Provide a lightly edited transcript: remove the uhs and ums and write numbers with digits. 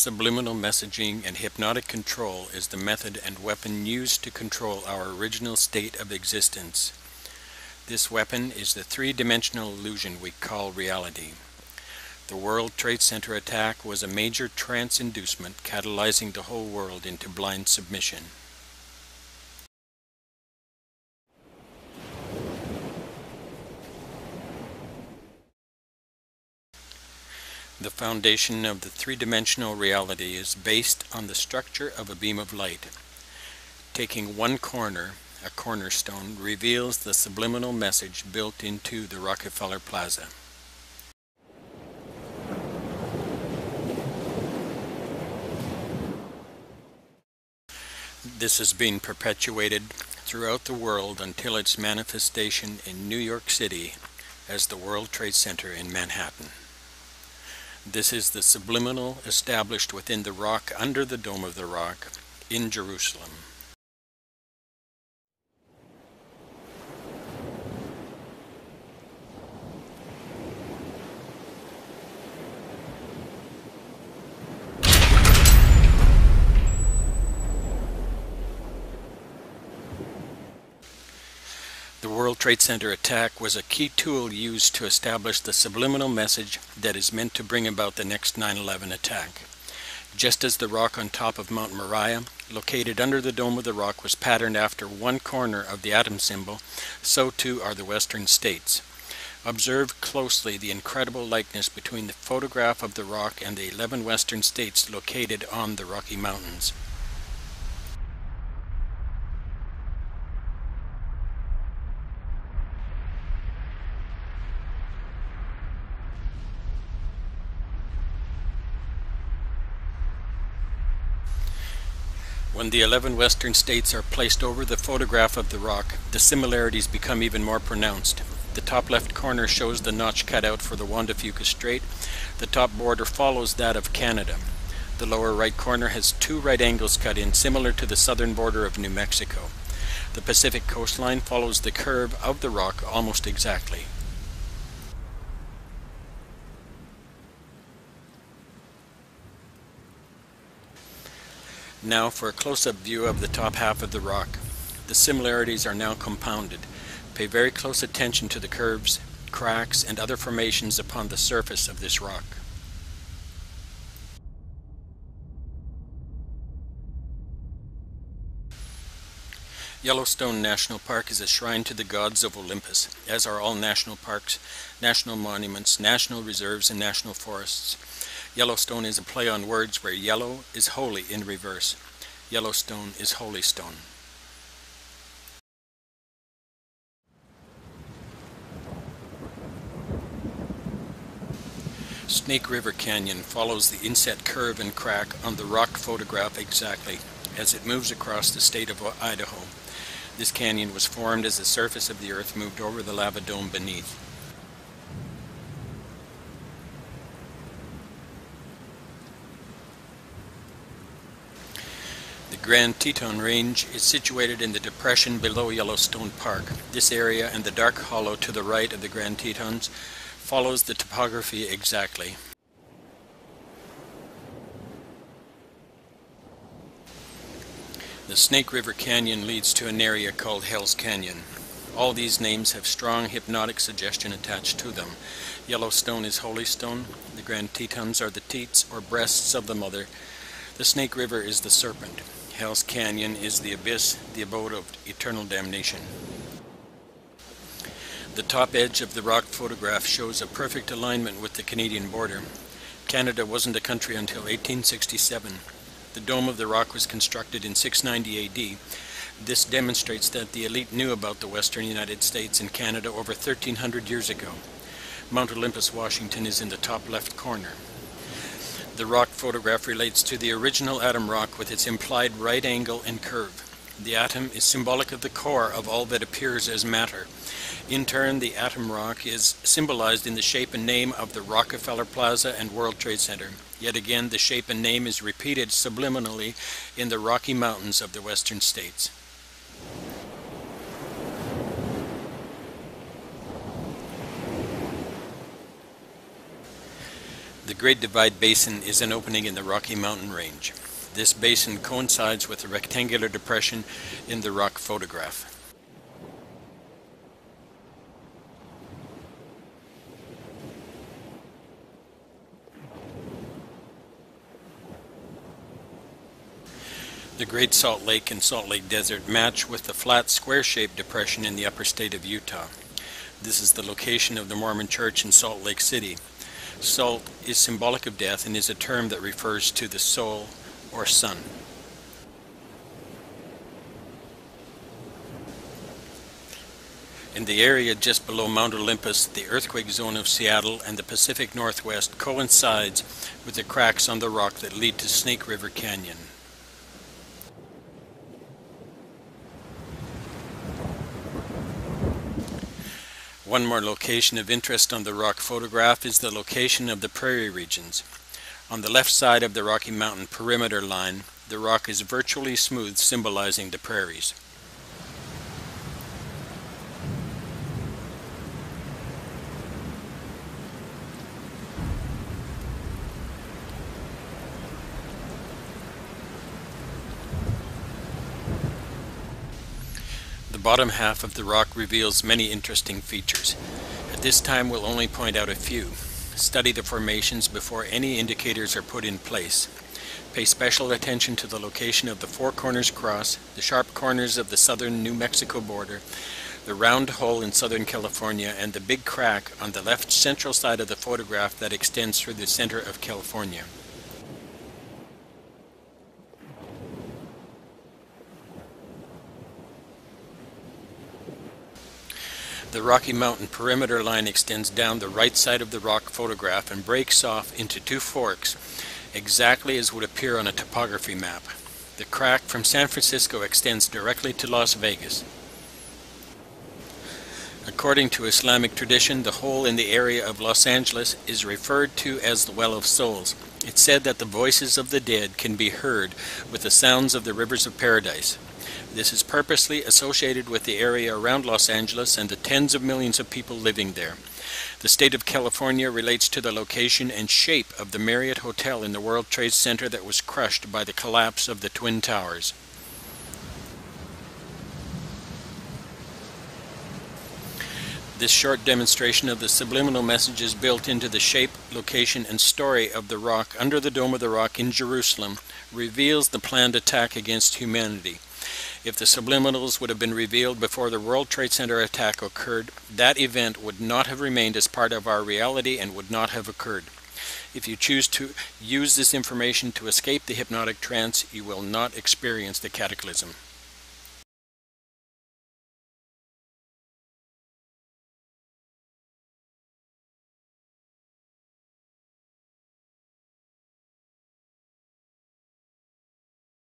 Subliminal messaging and hypnotic control is the method and weapon used to control our original state of existence. This weapon is the three-dimensional illusion we call reality. The World Trade Center attack was a major trance inducement catalyzing the whole world into blind submission. The foundation of the three-dimensional reality is based on the structure of a beam of light. Taking one corner, a cornerstone, reveals the subliminal message built into the Rockefeller Plaza. This has been perpetuated throughout the world until its manifestation in New York City as the World Trade Center in Manhattan. This is the subliminal established within the rock under the Dome of the Rock in Jerusalem. The World Trade Center attack was a key tool used to establish the subliminal message that is meant to bring about the next 9/11 attack. Just as the rock on top of Mount Moriah, located under the Dome of the Rock, was patterned after one corner of the atom symbol, so too are the Western states. Observe closely the incredible likeness between the photograph of the rock and the 11 Western states located on the Rocky Mountains. When the 11 Western states are placed over the photograph of the rock, the similarities become even more pronounced. The top left corner shows the notch cut out for the Juan de Fuca Strait. The top border follows that of Canada. The lower right corner has two right angles cut in, similar to the southern border of New Mexico. The Pacific coastline follows the curve of the rock almost exactly. Now for a close-up view of the top half of the rock. The similarities are now compounded. Pay very close attention to the curves, cracks, and other formations upon the surface of this rock. Yellowstone National Park is a shrine to the gods of Olympus, as are all national parks, national monuments, national reserves, and national forests. Yellowstone is a play on words where yellow is holy in reverse. Yellowstone is holy stone. Snake River Canyon follows the inset curve and crack on the rock photograph exactly as it moves across the state of Idaho. This canyon was formed as the surface of the earth moved over the lava dome beneath. The Grand Teton Range is situated in the depression below Yellowstone Park. This area and the dark hollow to the right of the Grand Tetons follows the topography exactly. The Snake River Canyon leads to an area called Hell's Canyon. All these names have strong hypnotic suggestion attached to them. Yellowstone is holy stone. The Grand Tetons are the teats or breasts of the mother. The Snake River is the serpent. Hell's Canyon is the abyss, the abode of eternal damnation. The top edge of the rock photograph shows a perfect alignment with the Canadian border. Canada wasn't a country until 1867. The Dome of the Rock was constructed in 690 AD. This demonstrates that the elite knew about the western United States and Canada over 1,300 years ago. Mount Olympus, Washington is in the top left corner. The rock photograph relates to the original atom rock with its implied right angle and curve. The atom is symbolic of the core of all that appears as matter. In turn, the atom rock is symbolized in the shape and name of the Rockefeller Plaza and World Trade Center. Yet again, the shape and name is repeated subliminally in the Rocky Mountains of the western states. The Great Divide Basin is an opening in the Rocky Mountain Range. This basin coincides with the rectangular depression in the rock photograph. The Great Salt Lake and Salt Lake Desert match with the flat square-shaped depression in the upper state of Utah. This is the location of the Mormon Church in Salt Lake City. Salt is symbolic of death and is a term that refers to the soul or sun. In the area just below Mount Olympus, the earthquake zone of Seattle and the Pacific Northwest coincides with the cracks on the rock that lead to Snake River Canyon. One more location of interest on the rock photograph is the location of the prairie regions. On the left side of the Rocky Mountain perimeter line, the rock is virtually smooth, symbolizing the prairies. The bottom half of the rock reveals many interesting features. At this time we'll only point out a few. Study the formations before any indicators are put in place. Pay special attention to the location of the Four Corners Cross, the sharp corners of the southern New Mexico border, the round hole in Southern California, and the big crack on the left central side of the photograph that extends through the center of California. The Rocky Mountain perimeter line extends down the right side of the rock photograph and breaks off into two forks, exactly as would appear on a topography map. The crack from San Francisco extends directly to Las Vegas. According to Islamic tradition, the hole in the area of Los Angeles is referred to as the Well of Souls. It's said that the voices of the dead can be heard with the sounds of the rivers of paradise. This is purposely associated with the area around Los Angeles and the tens of millions of people living there. The state of California relates to the location and shape of the Marriott Hotel in the World Trade Center that was crushed by the collapse of the Twin Towers. This short demonstration of the subliminal messages built into the shape, location, and story of the rock under the Dome of the Rock in Jerusalem reveals the planned attack against humanity. If the subliminals would have been revealed before the World Trade Center attack occurred, that event would not have remained as part of our reality and would not have occurred. If you choose to use this information to escape the hypnotic trance, you will not experience the cataclysm.